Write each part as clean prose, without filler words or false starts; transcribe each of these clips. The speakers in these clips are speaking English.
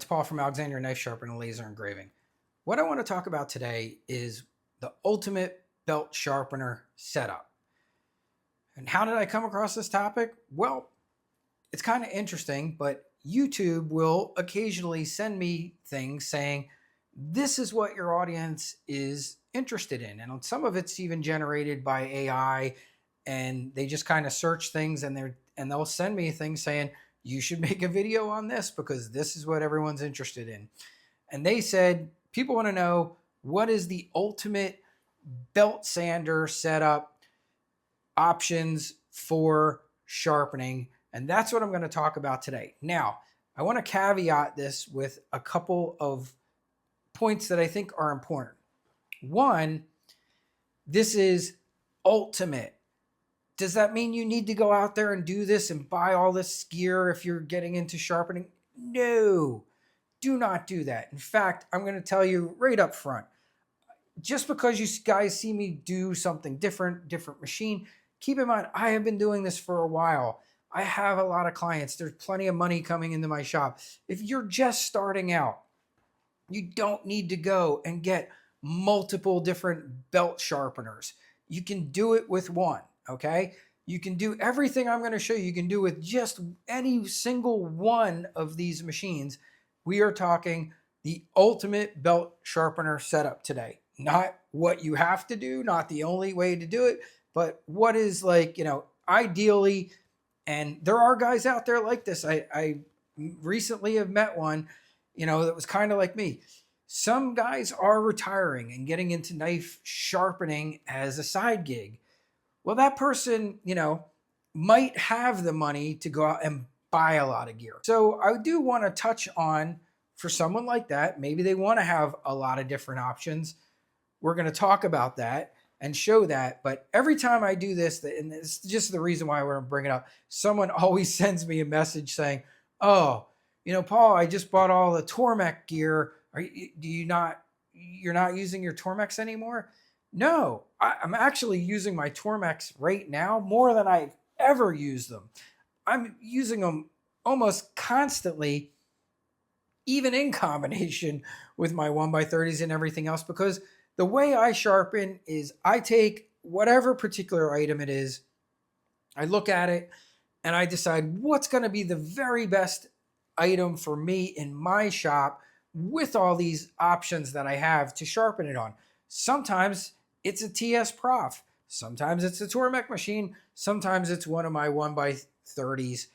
Paul from Alexander Knife Sharpener and Laser Engraving. What I want to talk about today is the ultimate belt sharpener setup. And how did I come across this topic? Well, it's kind of interesting, but YouTube will occasionally send me things saying, this is what your audience is interested in. And some of it's even generated by AI, and they just kind of search things and they'll send me things saying, you should make a video on this because this is what everyone's interested in. And they said, people want to know, what is the ultimate belt sander setup options for sharpening? And that's what I'm going to talk about today. Now, I want to caveat this with a couple of points that I think are important. One, this is ultimate. Does that mean you need to go out there and do this and buy all this gear if you're getting into sharpening? No, do not do that. In fact, I'm going to tell you right up front, just because you guys see me do something different machine, keep in mind, I have been doing this for a while. I have a lot of clients. There's plenty of money coming into my shop. If you're just starting out, you don't need to go and get multiple different belt sharpeners. You can do it with one. Okay, you can do everything I'm going to show you. You can do with just any single one of these machines. We are talking the ultimate belt sharpener setup today. Not what you have to do, not the only way to do it, but what is ideally. And there are guys out there like this. I recently have met one, that was kind of like me. Some guys are retiring and getting into knife sharpening as a side gig. Well, that person, might have the money to go out and buy a lot of gear. So I do want to touch on, for someone like that, maybe they want to have a lot of different options. We're going to talk about that and show that. But every time I do this, and it's just the reason why I want to bring it up, someone always sends me a message saying, oh, Paul, I just bought all the Tormek gear. You're not using your Tormex anymore? No, I'm actually using my Tormex right now more than I've ever used them. I'm using them almost constantly, even in combination with my 1x30s and everything else, because the way I sharpen is I take whatever particular item it is, I look at it, and I decide what's going to be the very best item for me in my shop with all these options that I have to sharpen it on. Sometimes it's a TS Prof. Sometimes it's a Tormek machine. Sometimes it's one of my 1x30s.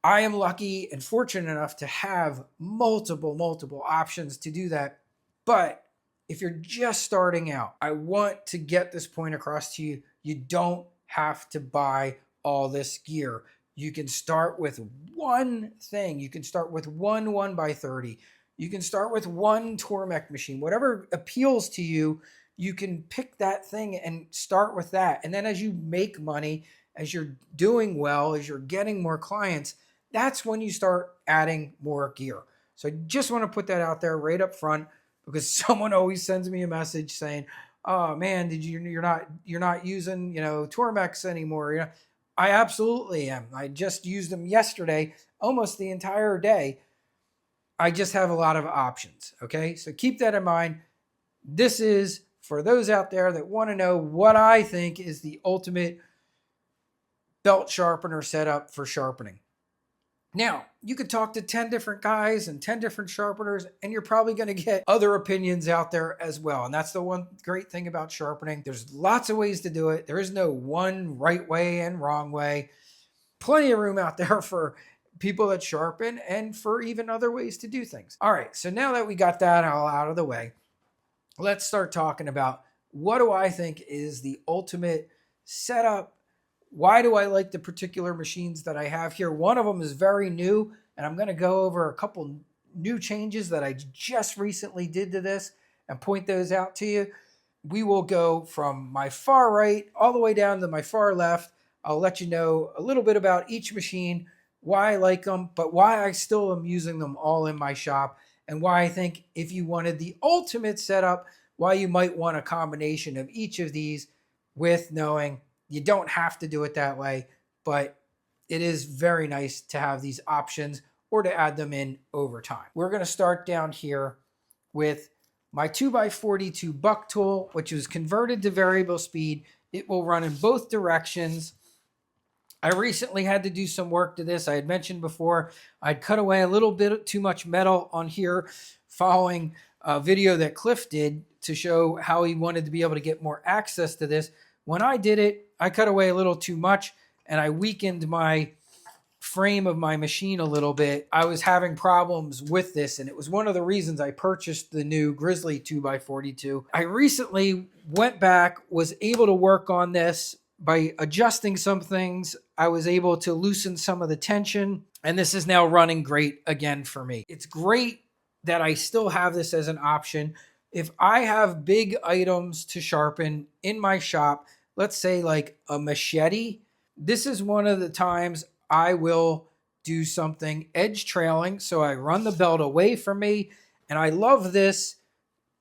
I am lucky and fortunate enough to have multiple options to do that. But if you're just starting out, I want to get this point across to you. You don't have to buy all this gear. You can start with one thing. You can start with one 1x30. You can start with one Tormek machine. Whatever appeals to you, you can pick that thing and start with that. And then as you make money, as you're doing well, as you're getting more clients, that's when you start adding more gear. So I just want to put that out there right up front, because someone always sends me a message saying, oh man, you're not using, Tormex anymore. I absolutely am. I just used them yesterday, almost the entire day. I just have a lot of options. Okay. So keep that in mind. This is for those out there that want to know what I think is the ultimate belt sharpener setup for sharpening. Now, you could talk to 10 different guys and 10 different sharpeners, and you're probably going to get other opinions out there as well. And that's the one great thing about sharpening. There's lots of ways to do it. There is no one right way and wrong way. Plenty of room out there for people that sharpen and for even other ways to do things. All right, so now that we got that all out of the way, let's start talking about what do I think is the ultimate setup. Why do I like the particular machines that I have here? One of them is very new, and I'm going to go over a couple new changes that I just recently did to this and point those out to you. We will go from my far right all the way down to my far left. I'll let you know a little bit about each machine, why I like them, but why I still am using them all in my shop, and why I think if you wanted the ultimate setup, why you might want a combination of each of these, with knowing you don't have to do it that way, but it is very nice to have these options or to add them in over time. We're going to start down here with my 2x42 BuckTool, which is converted to variable speed. It will run in both directions. I recently had to do some work to this. I had mentioned before, I'd cut away a little bit too much metal on here following a video that Cliff did to show how he wanted to be able to get more access to this. When I did it, I cut away a little too much and I weakened my frame of my machine a little bit. I was having problems with this, and it was one of the reasons I purchased the new Grizzly 2x42. I recently went back, was able to work on this by adjusting some things. I was able to loosen some of the tension, and this is now running great again for me. It's great that I still have this as an option. If I have big items to sharpen in my shop, let's say like a machete, this is one of the times I will do something edge trailing. So I run the belt away from me, and I love this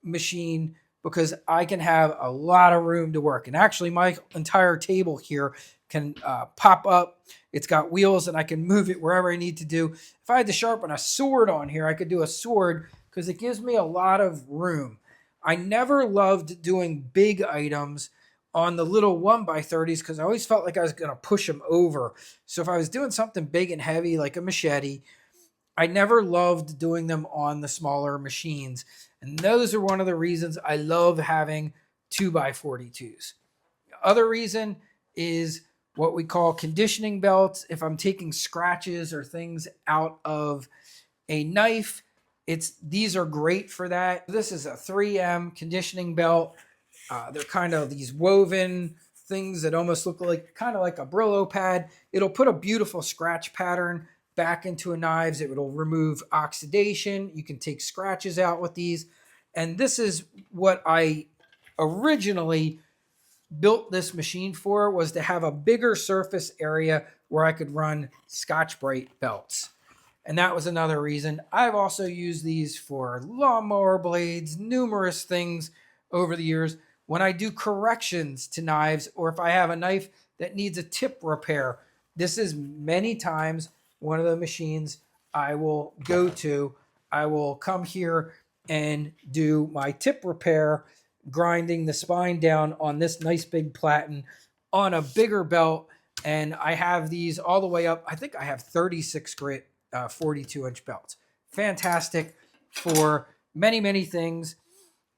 machine because I can have a lot of room to work. And actually my entire table here can pop up. It's got wheels and I can move it wherever I need to do. If I had to sharpen a sword on here, I could do a sword because it gives me a lot of room. I never loved doing big items on the little 1x30s because I always felt like I was going to push them over. So if I was doing something big and heavy like a machete, I never loved doing them on the smaller machines. And those are one of the reasons I love having 2x42s. The other reason is what we call conditioning belts. If I'm taking scratches or things out of a knife, these are great for that. This is a 3M conditioning belt. They're kind of these woven things that almost look like kind of like a Brillo pad. It'll put a beautiful scratch pattern back into a knives. It will remove oxidation. You can take scratches out with these. And this is what I originally built this machine for, was to have a bigger surface area where I could run Scotch-Brite belts. And that was another reason. I've also used these for lawnmower blades, numerous things over the years. When I do corrections to knives, or if I have a knife that needs a tip repair, this is many times one of the machines I will go to. I will come here and do my tip repair, grinding the spine down on this nice big platen on a bigger belt. And I have these all the way up. I think I have 36 grit 42-inch belts. Fantastic for many, many things.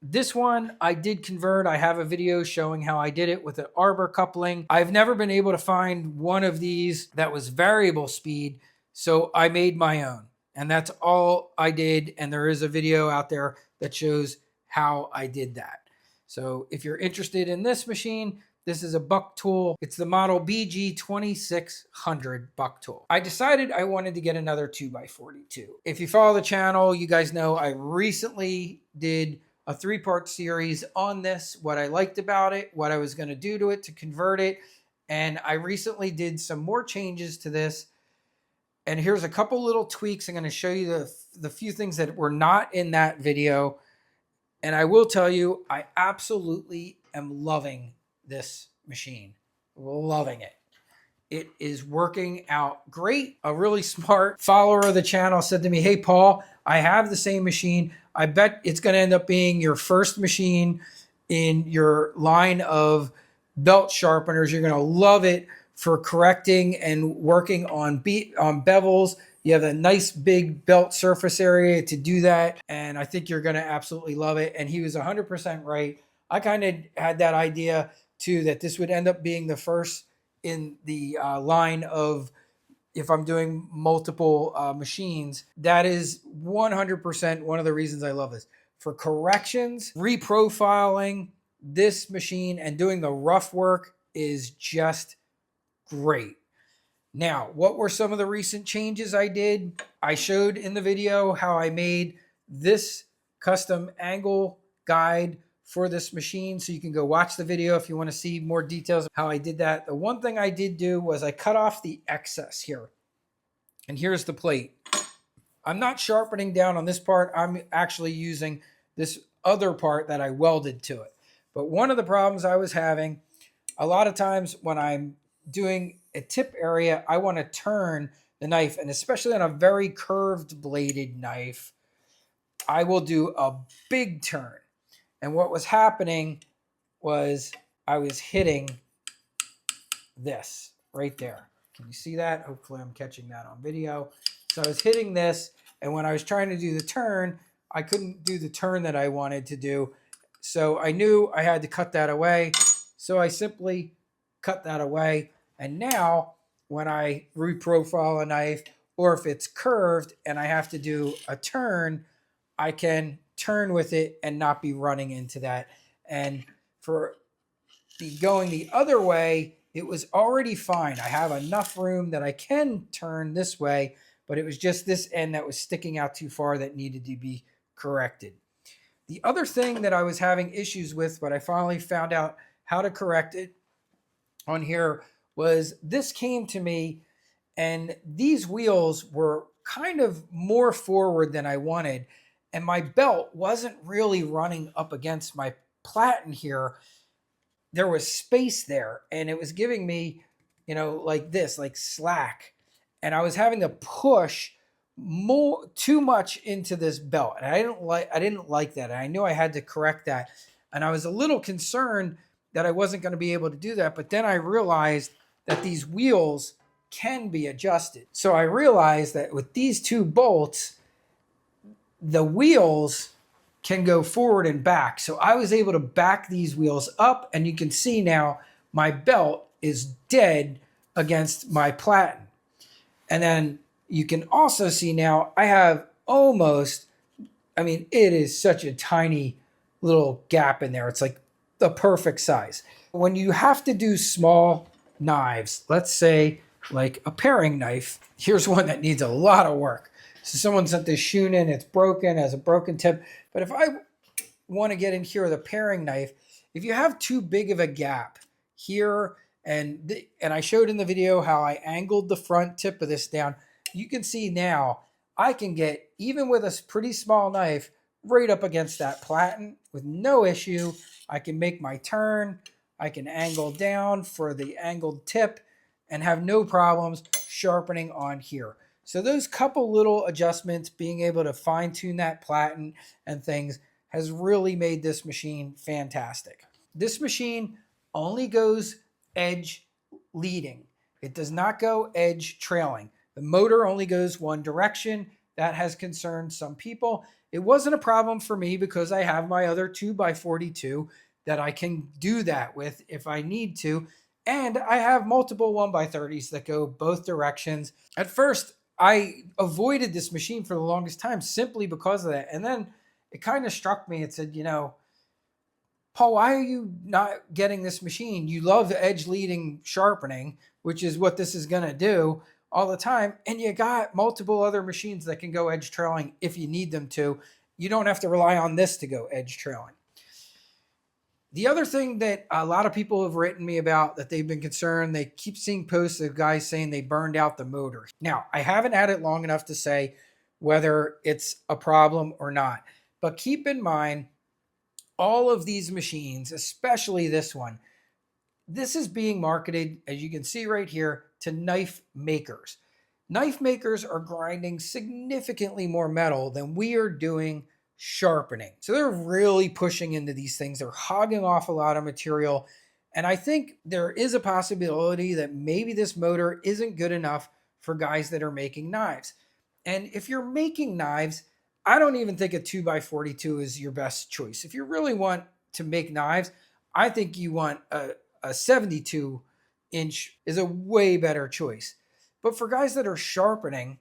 This one I did convert. I have a video showing how I did it with an arbor coupling. I've never been able to find one of these that was variable speed, so I made my own. And that's all I did. And there is a video out there that shows how I did that. So if you're interested in this machine, this is a BuckTool. It's the model BG2600 BuckTool. I decided I wanted to get another 2x42. If you follow the channel, you guys know I recently did a 3-part series on this, what I liked about it, what I was going to do to it to convert it. And I recently did some more changes to this. And here's a couple little tweaks. I'm going to show you the few things that were not in that video. And I will tell you, I absolutely am loving this machine. Loving it. It is working out great. A really smart follower of the channel said to me, "Hey, Paul, I have the same machine. I bet it's going to end up being your first machine in your line of belt sharpeners. You're going to love it for correcting and working on bevels. You have a nice big belt surface area to do that. And I think you're going to absolutely love it." And he was 100% right. I kind of had that idea too, that this would end up being the first in the line of, if I'm doing multiple machines. That is 100% one of the reasons I love this. For corrections, reprofiling, this machine and doing the rough work is just great. Now, what were some of the recent changes I did? I showed in the video how I made this custom angle guide for this machine. So you can go watch the video if you want to see more details of how I did that. The one thing I did do was I cut off the excess here. And here's the plate. I'm not sharpening down on this part. I'm actually using this other part that I welded to it. But one of the problems I was having, a lot of times when I'm doing a tip area, I want to turn the knife, and especially on a very curved bladed knife, I will do a big turn. And what was happening was I was hitting this right there. Can you see that? Hopefully I'm catching that on video. So I was hitting this, and when I was trying to do the turn, I couldn't do the turn that I wanted to do. So I knew I had to cut that away. So I simply cut that away. And now when I reprofile a knife, or if it's curved and I have to do a turn, I can turn with it and not be running into that. And for going the other way, it was already fine. I have enough room that I can turn this way, but it was just this end that was sticking out too far that needed to be corrected. The other thing that I was having issues with, but I finally found out how to correct it on here, was this came to me and these wheels were kind of more forward than I wanted. And my belt wasn't really running up against my platen here. There was space there and it was giving me, like this, like slack. And I was having to push too much into this belt. And I didn't like that. And I knew I had to correct that. And I was a little concerned that I wasn't going to be able to do that. But then I realized that these wheels can be adjusted. So I realized that with these two bolts, the wheels can go forward and back. So I was able to back these wheels up, and you can see now my belt is dead against my platen. And then you can also see now I have it is such a tiny little gap in there. It's like the perfect size. When you have to do small knives, let's say like a paring knife, here's one that needs a lot of work. So someone sent this shoon in, it's broken, has a broken tip. But if I want to get in here with a paring knife, if you have too big of a gap here, and I showed in the video how I angled the front tip of this down, you can see now I can get, even with a pretty small knife, right up against that platen with no issue. I can make my turn. I can angle down for the angled tip and have no problems sharpening on here. So those couple little adjustments, being able to fine tune that platen and things, has really made this machine fantastic. This machine only goes edge leading. It does not go edge trailing. The motor only goes one direction. That has concerned some people. It wasn't a problem for me because I have my other 2x42 that I can do that with if I need to. And I have multiple 1x30s that go both directions. At first, I avoided this machine for the longest time simply because of that. And then it kind of struck me. It said, Paul, why are you not getting this machine? You love edge leading sharpening, which is what this is going to do all the time. And you got multiple other machines that can go edge trailing if you need them to. You don't have to rely on this to go edge trailing. The other thing that a lot of people have written me about that they've been concerned, they keep seeing posts of guys saying they burned out the motor. Now, I haven't had it long enough to say whether it's a problem or not. But keep in mind, all of these machines, especially this one, this is being marketed, as you can see right here, to knife makers. Knife makers are grinding significantly more metal than we are doing sharpening. So they're really pushing into these things. They're hogging off a lot of material. And I think there is a possibility that maybe this motor isn't good enough for guys that are making knives. And if you're making knives, I don't even think a 2x42 is your best choice. If you really want to make knives, I think you want a 72 inch is a way better choice. But for guys that are sharpening,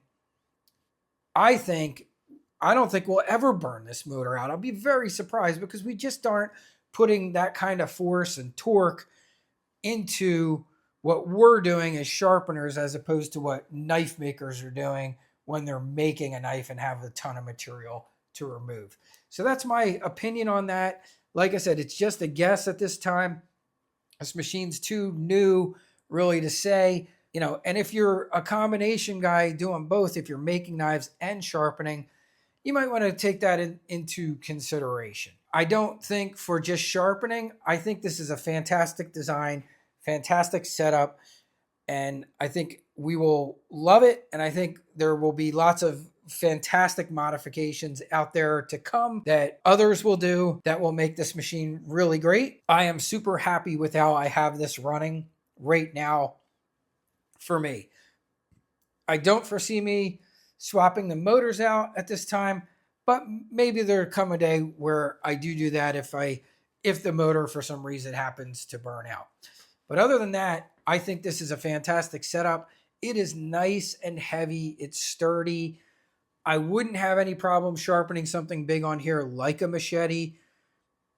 I don't think we'll ever burn this motor out. I'll be very surprised because we just aren't putting that kind of force and torque into what we're doing as sharpeners as opposed to what knife makers are doing when they're making a knife and have a ton of material to remove. So that's my opinion on that. Like I said, it's just a guess at this time. This machine's too new really to say, and if you're a combination guy doing both, if you're making knives and sharpening, you might want to take that into consideration. I don't think for just sharpening, I think this is a fantastic design, fantastic setup. And I think we will love it. And I think there will be lots of fantastic modifications out there to come that others will do that will make this machine really great. I am super happy with how I have this running right now for me. I don't foresee me swapping the motors out at this time, but maybe there'll come a day where I do that if the motor for some reason happens to burn out. But other than that, I think this is a fantastic setup. It is nice and heavy. It's sturdy. I wouldn't have any problem sharpening something big on here like a machete.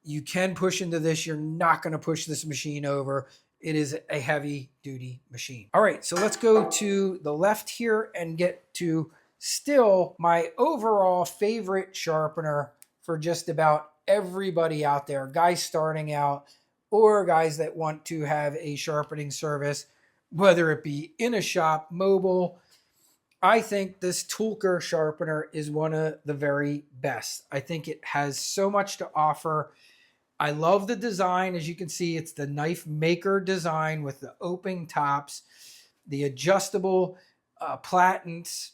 You can push into this. You're not going to push this machine over. It is a heavy duty machine. All right, so let's go to the left here and get to still my overall favorite sharpener for just about everybody out there, guys starting out or guys that want to have a sharpening service, whether it be in a shop, mobile. I think this Toolcker sharpener is one of the very best. I think it has so much to offer. I love the design. As you can see, it's the knife maker design with the open tops, the adjustable platens,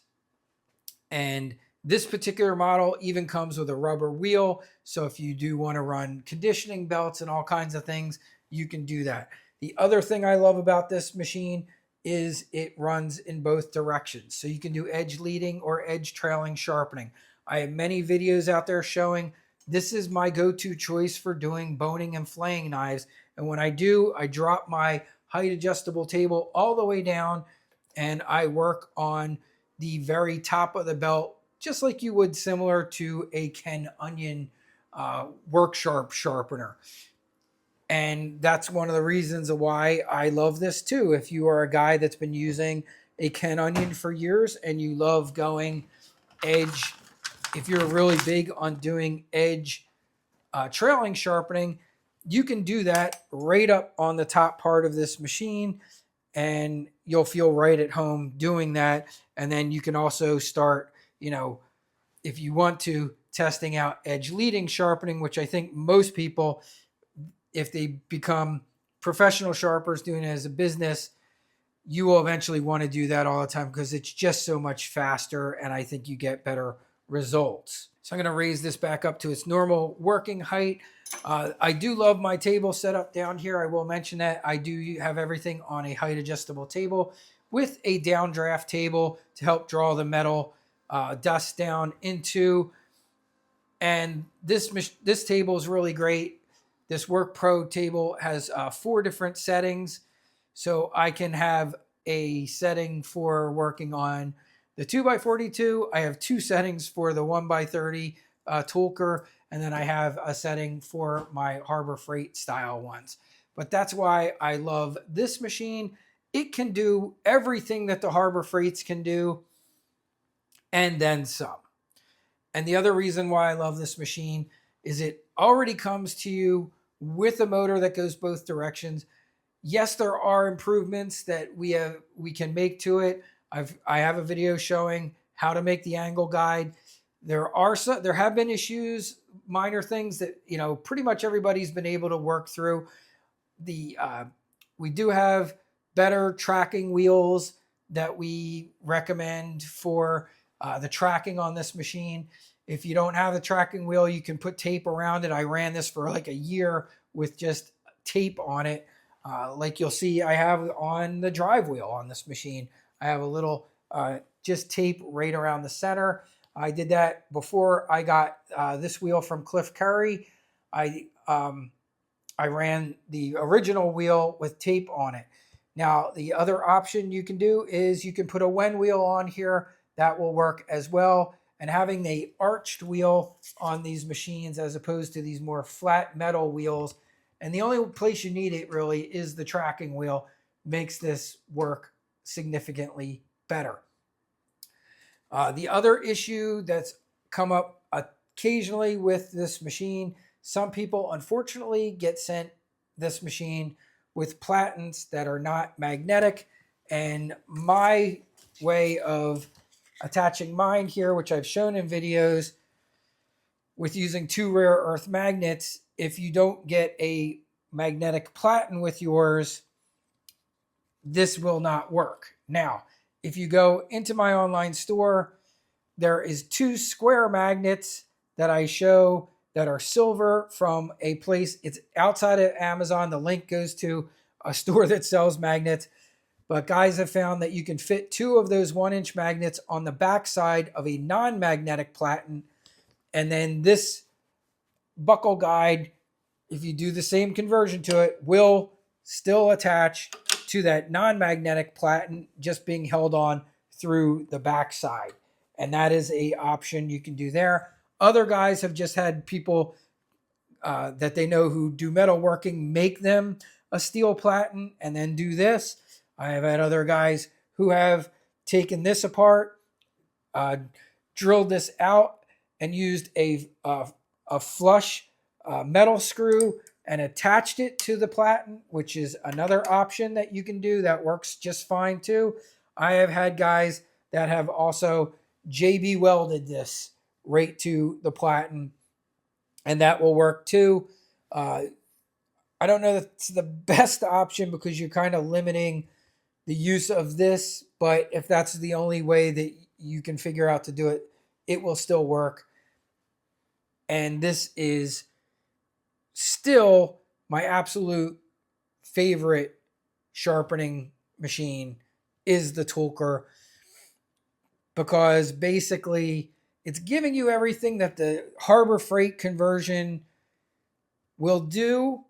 and this particular model even comes with a rubber wheel. So if you do want to run conditioning belts and all kinds of things, you can do that. The other thing I love about this machine is it runs in both directions. So you can do edge leading or edge trailing sharpening. I have many videos out there showing this is my go-to choice for doing boning and flaying knives. And when I do, I drop my height adjustable table all the way down and I work on the very top of the belt, just like you would similar to a Ken Onion work sharp sharpener. And that's one of the reasons why I love this too. If you are a guy that's been using a Ken Onion for years and you love going edge, if you're really big on doing edge trailing sharpening, you can do that right up on the top part of this machine and you'll feel right at home doing that. And then you can also start, if you want to, testing out edge leading sharpening, which I think most people, if they become professional sharpers doing it as a business, you will eventually want to do that all the time because it's just so much faster and I think you get better results. So I'm going to raise this back up to its normal working height. I do love my table setup down here. I will mention that I do have everything on a height adjustable table with a downdraft table to help draw the metal dust down into. And this table is really great. This Work Pro table has 4 different settings. So I can have a setting for working on the 2x42. I have 2 settings for the 1x30 Toolcker. And then I have a setting for my Harbor Freight style ones. But that's why I love this machine. It can do everything that the Harbor Freights can do and then some. And the other reason why I love this machine is it already comes to you with a motor that goes both directions. Yes, there are improvements that we can make to it. I have a video showing how to make the angle guide. There have been issues, minor things that pretty much everybody's been able to work through. We do have better tracking wheels that we recommend for the tracking on this machine. If you don't have the tracking wheel, you can put tape around it. I ran this for like a year with just tape on it. Like you'll see, I have on the drive wheel on this machine. I have a little just tape right around the center. I did that before I got this wheel from Cliff Curry. I ran the original wheel with tape on it. Now, the other option you can do is you can put a Wen wheel on here. That will work as well. And having the arched wheel on these machines as opposed to these more flat metal wheels, and the only place you need it really is the tracking wheel, makes this work significantly better. The other issue that's come up occasionally with this machine, some people unfortunately get sent this machine with platens that are not magnetic. And my way of attaching mine here, which I've shown in videos with using 2 rare earth magnets, if you don't get a magnetic platen with yours, this will not work. Now, if you go into my online store, there is 2 square magnets that I show that are silver from a place. It's outside of Amazon. The link goes to a store that sells magnets. But guys have found that you can fit 2 of those 1-inch magnets on the backside of a non-magnetic platen. And then this buckle guide, if you do the same conversion to it, will still attach to that non-magnetic platen, just being held on through the backside. And that is a option you can do there. Other guys have just had people that they know who do metalworking make them a steel platen and then do this. I have had other guys who have taken this apart, drilled this out, and used a flush metal screw and attached it to the platen, which is another option that you can do that works just fine too. I have had guys that have also JB welded this right to the platen, and that will work too. I don't know that it's the best option because you're kind of limiting the use of this, but if that's the only way that you can figure out to do it, it will still work. And this is still my absolute favorite sharpening machine is the Toolcker, because basically it's giving you everything that the Harbor Freight conversion will do,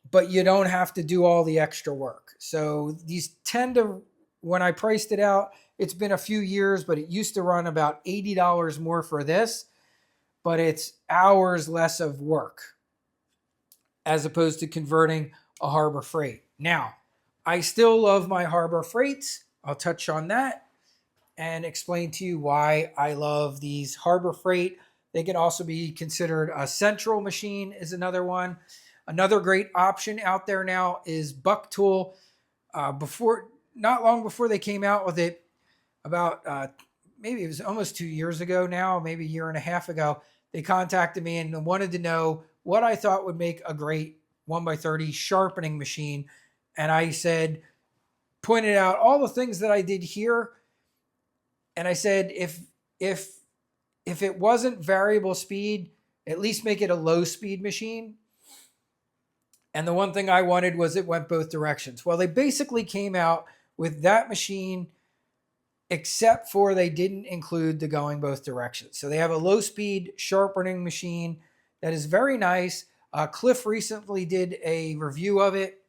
but you don't have to do all the extra work. So these tend to, when I priced it out, it's been a few years, but it used to run about $80 more for this, but it's hours less of work as opposed to converting a Harbor Freight. Now, I still love my Harbor Freights. I'll touch on that and explain to you why I love these Harbor Freight. They can also be considered a central machine is another one. Another great option out there now is BuckTool. Not long before they came out with it, about maybe it was almost 2 years ago now, maybe a year and a half ago, they contacted me and wanted to know what I thought would make a great 1x30 sharpening machine. And I said, pointed out all the things that I did here. And I said, if it wasn't variable speed, at least make it a low speed machine. And the one thing I wanted was it went both directions. Well, they basically came out with that machine, except for they didn't include the going both directions. So they have a low speed sharpening machine that is very nice. Cliff recently did a review of it.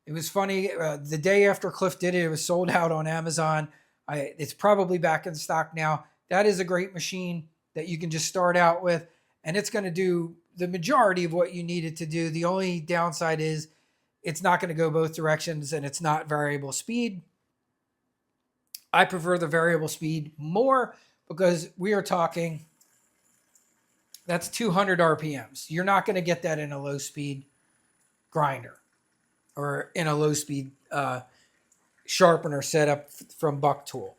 It was funny. The day after Cliff did it, it was sold out on Amazon. It's probably back in stock now. That is a great machine that you can just start out with, and it's going to do the majority of what you need it to do. The only downside is it's not going to go both directions and it's not variable speed. I prefer the variable speed more because we are talking, that's 200 RPMs. You're not going to get that in a low speed grinder or in a low speed sharpener setup from BuckTool.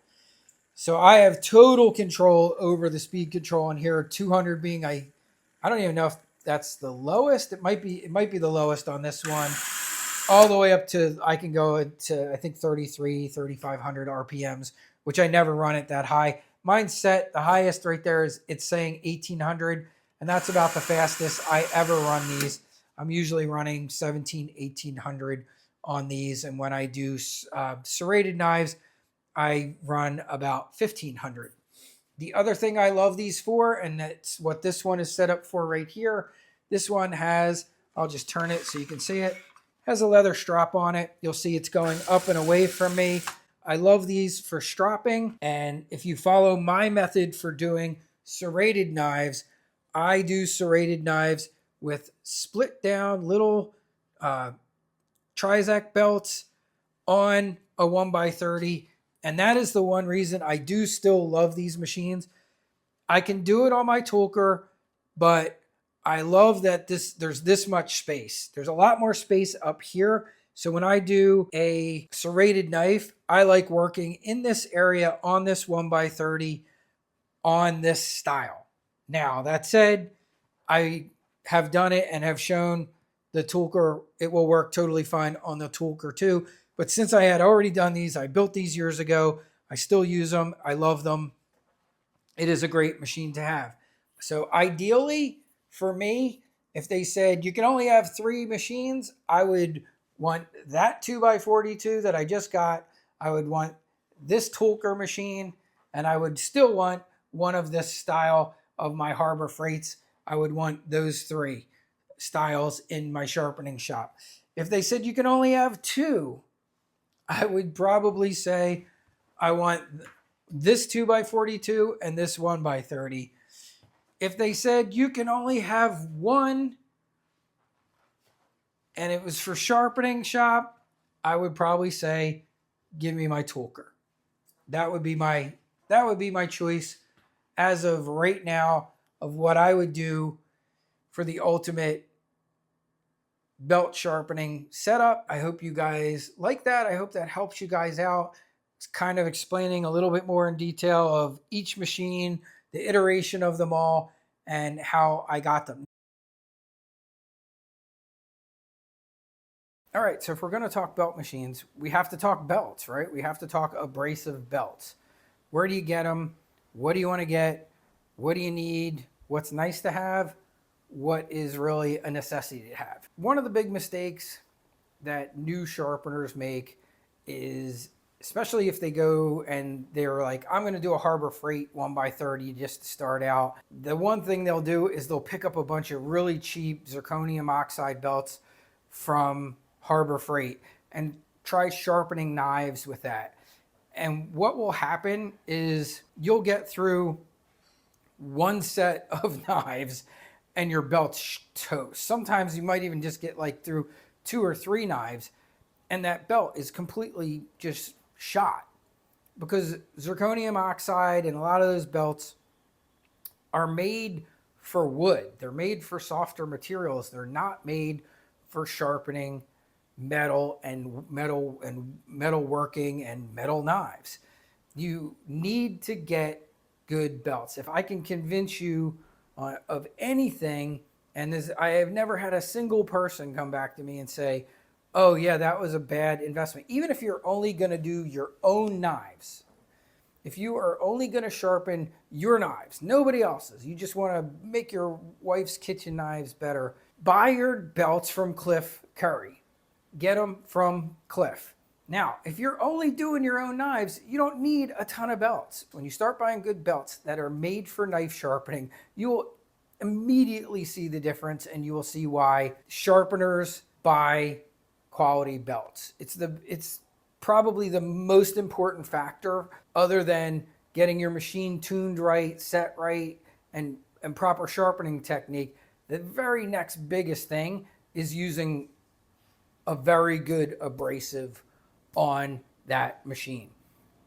So I have total control over the speed control on here. 200 being I don't even know if that's the lowest. It might be the lowest on this one. All the way up to, I can go to, I think 3,500 RPMs, which I never run it that high. Mine's set, the highest right there is, it's saying 1,800, and that's about the fastest I ever run these. I'm usually running 1,800 on these, and when I do serrated knives, I run about 1,500. The other thing I love these for, and that's what this one is set up for right here, this one has, I'll just turn it so you can see it, has a leather strap on it. You'll see it's going up and away from me. I love these for stropping, and if you follow my method for doing serrated knives, I do serrated knives with split down little Trizac belts on a 1x30. And that is the one reason I do still love these machines. I can do it on my Toolcker, but I love that there's this much space. There's a lot more space up here. So when I do a serrated knife, I like working in this area on this 1x30 on this style. Now, that said, I have done it and have shown the Toolcker, it will work totally fine on the Toolcker too. But since I had already done these, I built these years ago. I still use them. I love them. It is a great machine to have. So ideally, for me, if they said you can only have 3 machines, I would want that 2x42 that I just got. I would want this Toolcker machine, and I would still want one of this style of my Harbor Freights. I would want those 3 styles in my sharpening shop. If they said you can only have 2, I would probably say I want this 2x42 and this 1x30. If they said you can only have 1 and it was for sharpening shop, I would probably say give me my Toolcker. That would be my choice as of right now of what I would do for the ultimate belt sharpening setup. I hope you guys like that. I hope that helps you guys out. It's kind of explaining a little bit more in detail of each machine, the iteration of them all, and how I got them. All right, so if we're going to talk belt machines, we have to talk belts, right? We have to talk abrasive belts. Where do you get them? What do you want to get? What do you need? What's nice to have? What is really a necessity to have? One of the big mistakes that new sharpeners make is, especially if they go and they're like, I'm going to do a Harbor Freight 1x30 just to start out. The one thing they'll do is they'll pick up a bunch of really cheap zirconium oxide belts from Harbor Freight and try sharpening knives with that. And what will happen is you'll get through one set of knives and your belt's toast. Sometimes you might even just get like through 2 or 3 knives and that belt is completely just shot, because zirconium oxide and a lot of those belts are made for wood. They're made for softer materials. They're not made for sharpening metal and metal working and metal knives. You need to get good belts. If I can convince you of anything, and this, I have never had a single person come back to me and say, oh yeah, that was a bad investment. Even if you're only going to do your own knives, if you are only going to sharpen your knives, nobody else's, you just want to make your wife's kitchen knives better, buy your belts from Cliff Curry. Get them from Cliff. Now, if you're only doing your own knives, you don't need a ton of belts. When you start buying good belts that are made for knife sharpening, you will immediately see the difference, and you will see why sharpeners buy quality belts. It's probably the most important factor, other than getting your machine tuned right, set right, and proper sharpening technique. The very next biggest thing is using a very good abrasive on that machine.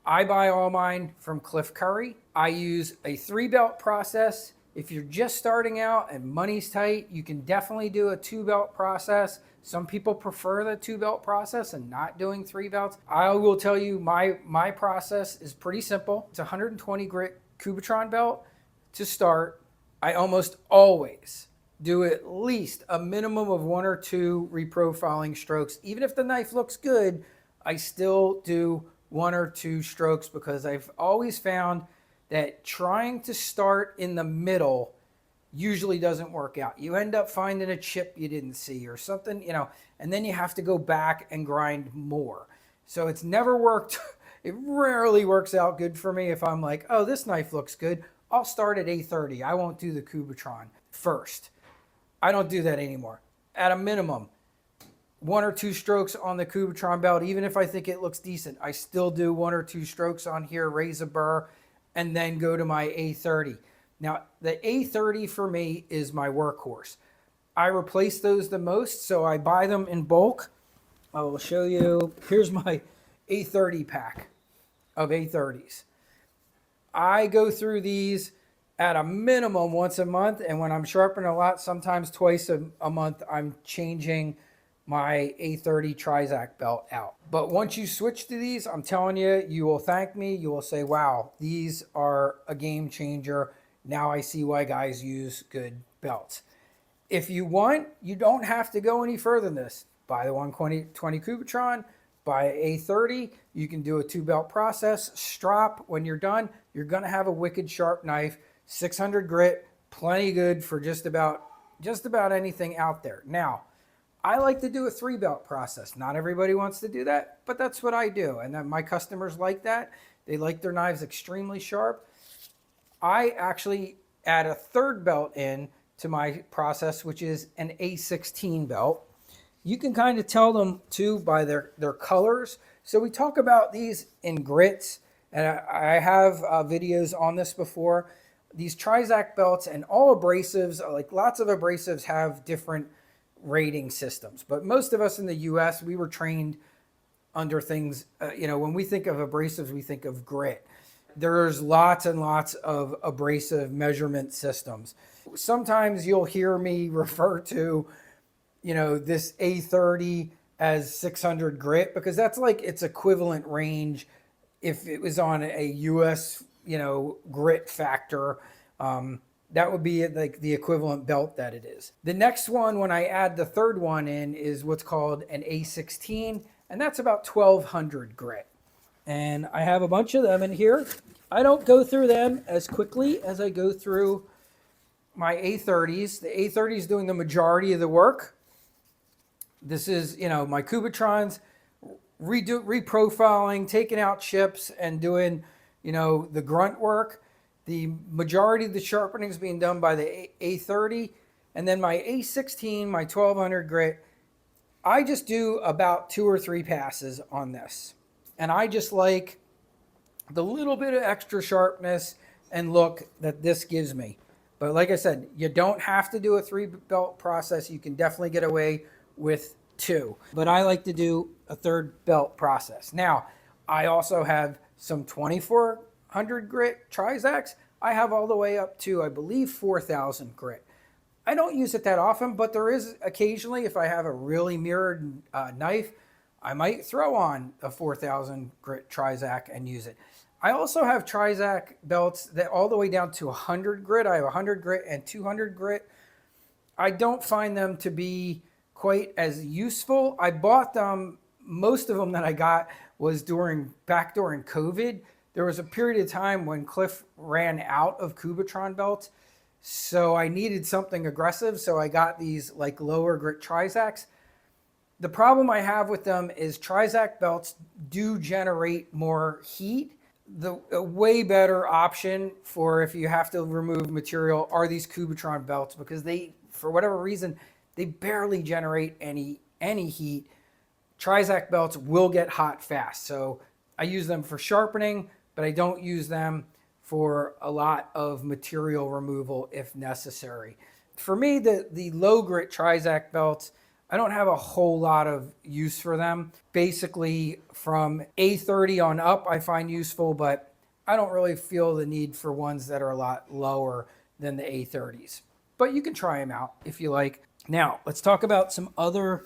I buy all mine from Cliff Curry. I use a 3-belt process. If you're just starting out and money's tight, you can definitely do a 2-belt process. Some people prefer the 2-belt process and not doing 3 belts. I will tell you my process is pretty simple. It's a 120 grit Cubitron belt to start. I almost always do at least a minimum of 1 or 2 reprofiling strokes. Even if the knife looks good, I still do 1 or 2 strokes, because I've always found that trying to start in the middle usually doesn't work out. You end up finding a chip you didn't see or something, and then you have to go back and grind more. So it's never worked. It rarely works out good for me if I'm like, oh, this knife looks good. I'll start at A30. I won't do the Cubitron first. I don't do that anymore. At a minimum, 1 or 2 strokes on the Cubitron belt. Even if I think it looks decent, I still do 1 or 2 strokes on here, raise a burr, and then go to my A30. Now, the A30 for me is my workhorse. I replace those the most, so I buy them in bulk. I will show you. Here's my A30 pack of A30s. I go through these at a minimum once a month, and when I'm sharpening a lot, sometimes twice a month, I'm changing my A30 Trizac belt out. But once you switch to these, I'm telling you, you will thank me. You will say, wow, these are a game changer. Now I see why guys use good belts. If you want, you don't have to go any further than this. Buy the 120 Cubitron, by A30. You can do a 2-belt process, strop. When you're done, you're going to have a wicked sharp knife, 600 grit, plenty good for just about anything out there. Now, I like to do a 3-belt process. Not everybody wants to do that, but that's what I do. And then my customers like that. They like their knives extremely sharp. I actually add a 3rd belt in to my process, which is an A16 belt. You can kind of tell them too by their colors. So we talk about these in grits, and I have videos on this before. These Trizact belts and all abrasives, like lots of abrasives have different rating systems, but most of us in the US, we were trained under things, when we think of abrasives, we think of grit. There's lots and lots of abrasive measurement systems. Sometimes you'll hear me refer to, this A30 as 600 grit, because that's like its equivalent range if it was on a US, grit factor. That would be like the equivalent belt that it is. The next one, when I add the 3rd one in, is what's called an A16, and that's about 1200 grit. And I have a bunch of them in here. I don't go through them as quickly as I go through my A30s. The A30 is doing the majority of the work. This is, my Kubatrons, reprofiling, taking out chips and doing, the grunt work. The majority of the sharpening is being done by the A30. And then my A16, my 1200 grit, I just do about 2 or 3 passes on this. And I just like the little bit of extra sharpness and look that this gives me. But like I said, you don't have to do a 3-belt process. You can definitely get away with 2. But I like to do a 3rd belt process. Now, I also have some 2400 grit Trizacts. I have all the way up to, I believe, 4000 grit. I don't use it that often, but there is occasionally, if I have a really mirrored knife, I might throw on a 4000 grit Trizact and use it. I also have Trizact belts that all the way down to 100 grit. I have 100 grit and 200 grit. I don't find them to be quite as useful. I bought them, most of them that I got was back during COVID. There was a period of time when Cliff ran out of Kubatron belts, so I needed something aggressive, so I got these like lower grit Trizacts. The problem I have with them is Trizact belts do generate more heat. A way better option for if you have to remove material are these Kubatron belts, because they, for whatever reason, they barely generate any heat. Trizact belts will get hot fast, so I use them for sharpening, but I don't use them for a lot of material removal if necessary. For me, the low grit Trizact belts, I don't have a whole lot of use for them. Basically, from A30 on up, I find useful, but I don't really feel the need for ones that are a lot lower than the A30s. But you can try them out if you like. Now, let's talk about some other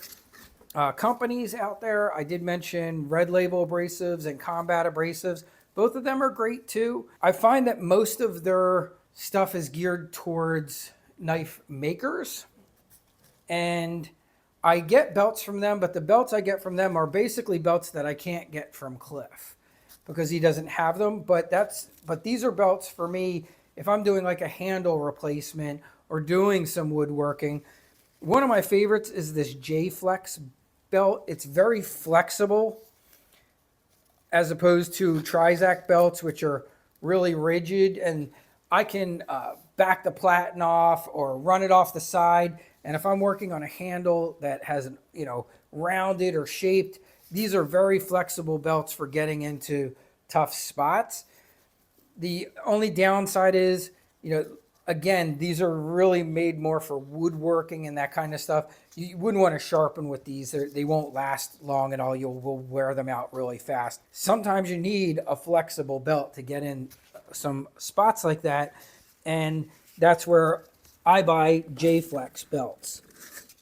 companies out there. I did mention Red Label abrasives and Combat abrasives. Both of them are great too. I find that most of their stuff is geared towards knife makers, and I get belts from them, but the belts I get from them are basically belts that I can't get from Cliff because he doesn't have them. But these are belts for me if I'm doing like a handle replacement or doing some woodworking. One of my favorites is this J-Flex belt. It's very flexible as opposed to Trizact belts, which are really rigid, and I can back the platen off or run it off the side. And if I'm working on a handle that has, rounded or shaped, these are very flexible belts for getting into tough spots. The only downside is, again, these are really made more for woodworking and that kind of stuff. You wouldn't want to sharpen with these. They won't last long at all. Will wear them out really fast. Sometimes you need a flexible belt to get in some spots like that, and that's where I buy J-Flex belts.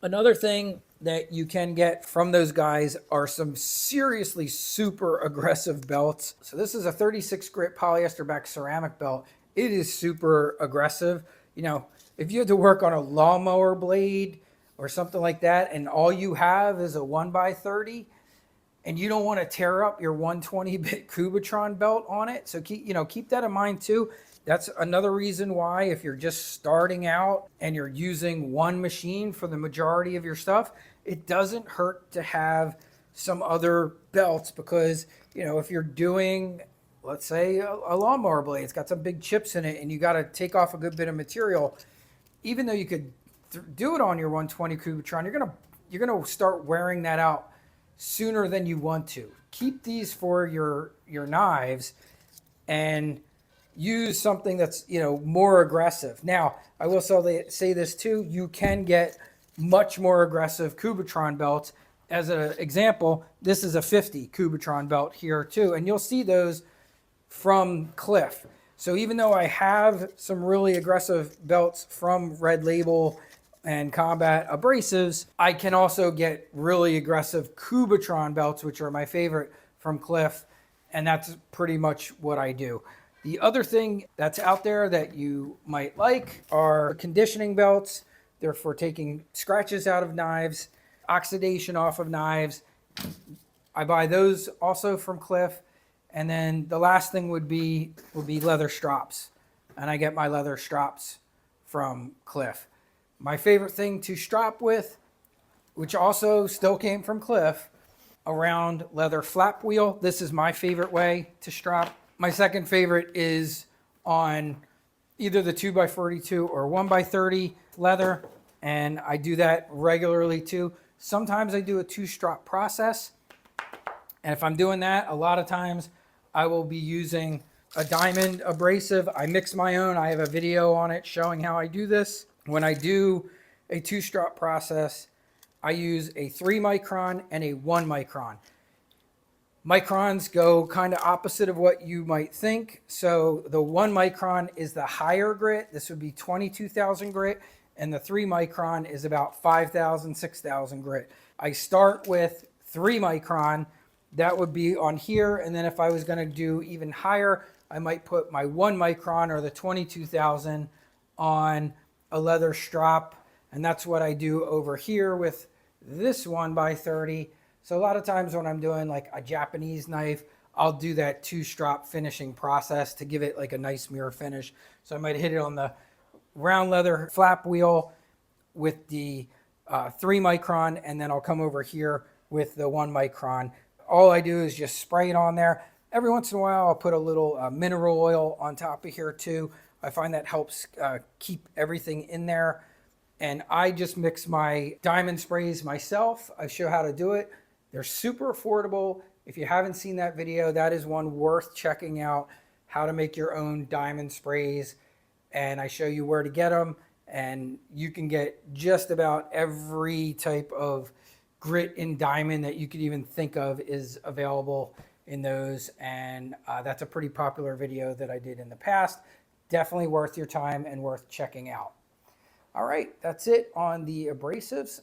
Another thing that you can get from those guys are some seriously super aggressive belts. So this is a 36 grit polyester back ceramic belt. It is super aggressive. If you had to work on a lawnmower blade or something like that, and all you have is a 1x30, and you don't want to tear up your 120-bit Cubitron belt on it. So keep that in mind too. That's another reason why, if you're just starting out and you're using one machine for the majority of your stuff, it doesn't hurt to have some other belts, because if you're doing, let's say, a lawnmower blade, it's got some big chips in it and you got to take off a good bit of material. Even though you could do it on your 120 Cubitron, you're gonna start wearing that out sooner than you want to. Keep these for your knives and use something that's more aggressive. Now, I will say this too: you can get much more aggressive Cubitron belts. As an example, this is a 50 Cubitron belt here too, and you'll see those from Cliff. So even though I have some really aggressive belts from Red Label and Combat Abrasives, I can also get really aggressive Cubitron belts, which are my favorite, from Cliff, and that's pretty much what I do. The other thing that's out there that you might like are conditioning belts. They're for taking scratches out of knives, oxidation off of knives. I buy those also from Cliff. And then the last thing would be leather strops. And I get my leather strops from Cliff. My favorite thing to strap with, which also still came from Cliff, a round leather flap wheel. This is my favorite way to strap. My second favorite is on either the 2x42 or 1x30 leather, and I do that regularly too. Sometimes I do a 2-strap process, and if I'm doing that, a lot of times I will be using a diamond abrasive. I mix my own. I have a video on it showing how I do this. When I do a 2-strap process, I use a 3 micron and a 1 micron. Microns go kind of opposite of what you might think. So the 1 micron is the higher grit. This would be 22,000 grit. And the 3 micron is about 5,000, 6,000 grit. I start with 3 micron. That would be on here. And then if I was going to do even higher, I might put my 1 micron or the 22,000 on a leather strap. And that's what I do over here with this 1x30. So a lot of times when I'm doing like a Japanese knife, I'll do that 2-strap finishing process to give it like a nice mirror finish. So I might hit it on the round leather flap wheel with the 3 micron, and then I'll come over here with the 1 micron. All I do is just spray it on there. Every once in a while, I'll put a little mineral oil on top of here too. I find that helps keep everything in there. And I just mix my diamond sprays myself. I show how to do it. They're super affordable. If you haven't seen that video, that is one worth checking out, how to make your own diamond sprays. And I show you where to get them. And you can get just about every type of grit in diamond that you could even think of is available in those. And that's a pretty popular video that I did in the past. Definitely worth your time and worth checking out. All right, that's it on the abrasives.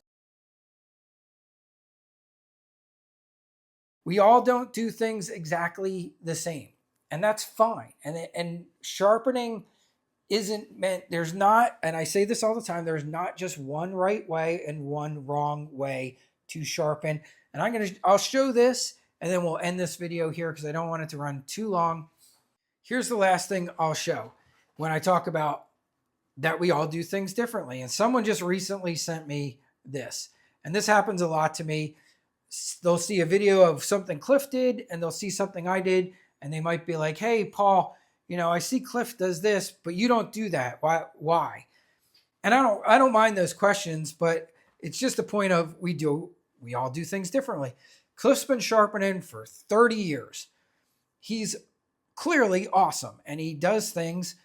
We all don't do things exactly the same, and that's fine. And sharpening isn't meant, there's not, and I say this all the time, there's not just one right way and one wrong way to sharpen. And I'll show this, and then we'll end this video here because I don't want it to run too long. Here's the last thing I'll show when I talk about that we all do things differently. And someone just recently sent me this, and this happens a lot to me. They'll see a video of something Cliff did, and they'll see something I did, and they might be like, hey, Paul, I see Cliff does this, but you don't do that. Why? And I don't mind those questions, but it's just the point of we all do things differently. Cliff's been sharpening for 30 years. He's clearly awesome, and he does things.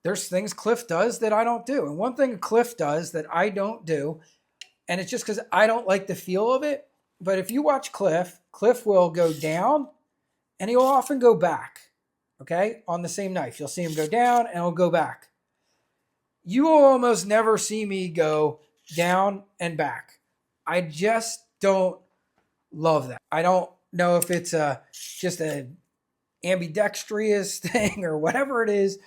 There's things Cliff does that I don't do. And one thing Cliff does that I don't do, and it's just because I don't like the feel of it, but if you watch Cliff will go down and he'll often go back, okay, on the same knife. You'll see him go down and he'll go back. You will almost never see me go down and back. I just don't love that. I don't know if it's just an ambidextrous thing or whatever it is.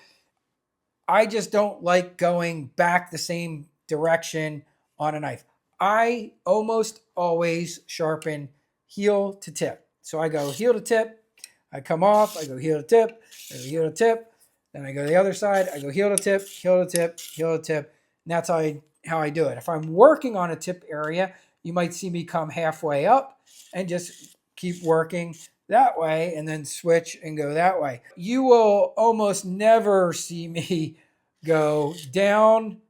I just don't like going back the same direction on a knife. I almost always sharpen heel to tip. So I go heel to tip, I come off, I go heel to tip, I go heel to tip, then I go to the other side, I go heel to tip, heel to tip, heel to tip, and that's how I do it. If I'm working on a tip area, you might see me come halfway up and just keep working that way and then switch and go that way. You will almost never see me go down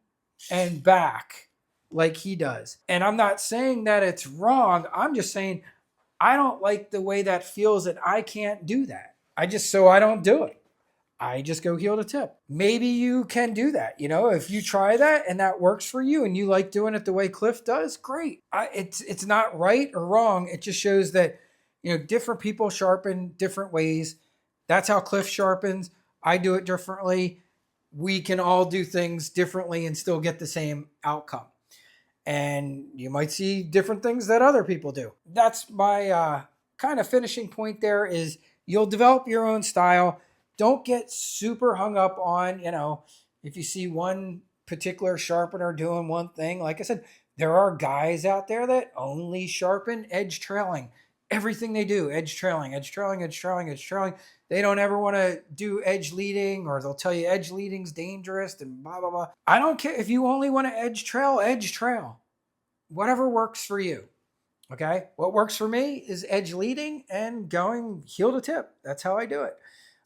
and back like he does. And I'm not saying that it's wrong. I'm just saying I don't like the way that feels that I can't do that. I don't do it. I just go heel to tip. Maybe you can do that. You know, if you try that and that works for you and you like doing it the way Cliff does, great. It's not right or wrong. It just shows that, you know, different people sharpen different ways. That's how Cliff sharpens. I do it differently. We can all do things differently and still get the same outcome. And you might see different things that other people do. That's my kind of finishing point there is you'll develop your own style. Don't get super hung up on, you know, if you see one particular sharpener doing one thing. Like I said, there are guys out there that only sharpen edge trailing. Everything they do, edge trailing, edge trailing, edge trailing, edge trailing. They don't ever want to do edge leading, or they'll tell you edge leading's dangerous and blah, blah, blah. I don't care if you only want to edge trail. Whatever works for you. Okay. What works for me is edge leading and going heel to tip. That's how I do it.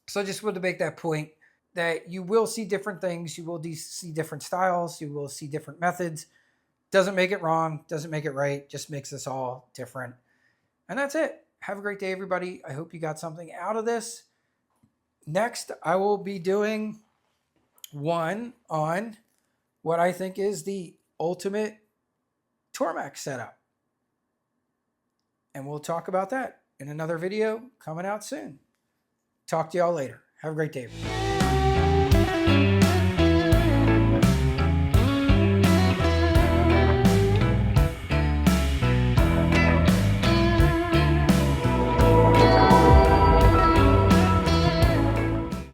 So I just wanted to make that point that you will see different things. You will see different styles. You will see different methods. Doesn't make it wrong. Doesn't make it right. Just makes us all different. And that's it. Have a great day, everybody. I hope you got something out of this. Next, I will be doing one on what I think is the ultimate Tormac setup. And we'll talk about that in another video coming out soon. Talk to y'all later. Have a great day.